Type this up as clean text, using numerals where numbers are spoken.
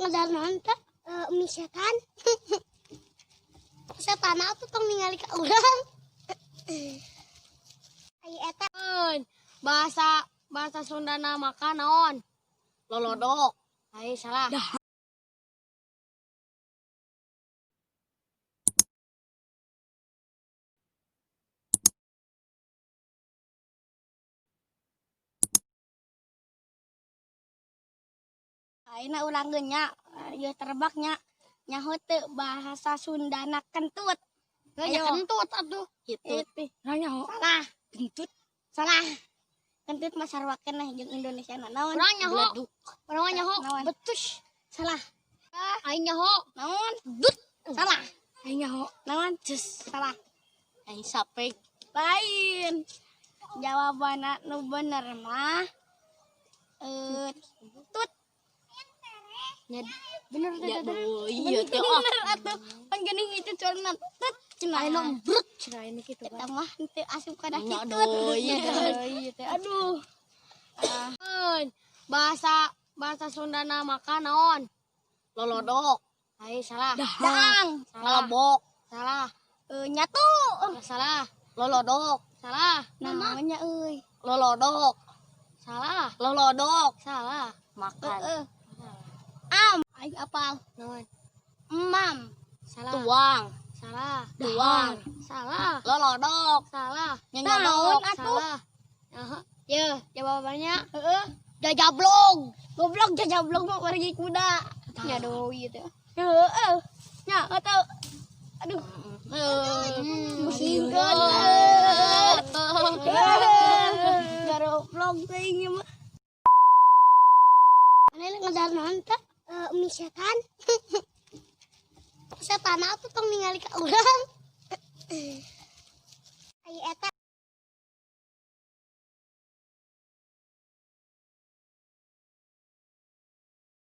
ngadarnaon teh misalkan setan tuh tong ningali ka urang. Ai eta bahasa Sundana maka naon? Lolodok. Ai salah. ayeuna urang geus nya ieu terbaknya nyaho teu bahasa Sundana kentut. Ayo kentut atuh. Kitu. Nyaho. Salah. Kentut. Salah. Kentut mah sarua keneh jeung Indonesiana naon? Urang nyaho. Urang nyaho. Betus. Salah. Aing nyaho. Naon? Dut. Salah. Aing nyaho. Naon? Cus. Salah. Aing sapeg. Lain. Jawabanna nu bener mah tut. Bener Ya iya teh. bener atuh. Pan geuning itu corna tut cenah. Aing mah brut cenah ini kitu. Eta mah teu asup kana kitu. Iya teh. Aduh. Bahasa Sundana maka naon? Lolodok. Ai salah. Daang. Ngalebok. Salah. Nyatu. Salah. Lolodok. Salah. Namanya euy. Lolodok. Salah. Lolodok. Salah. Makan. Aing apal. Naon? Emam. Salah. Tuang. Salah. Tuang. Salah. Lolodok. Salah. Nyanyodok. Salah. Ya, jawabannya jajablog. Goblok jajablog mah pergi kuda. Ya do ieu teh. Heeh. Nya atau aduh. Musingkeun. Garoblog teuing ieu mah. Ane ngadarnaon teh misalkan setan tuh tong ningali ka urang.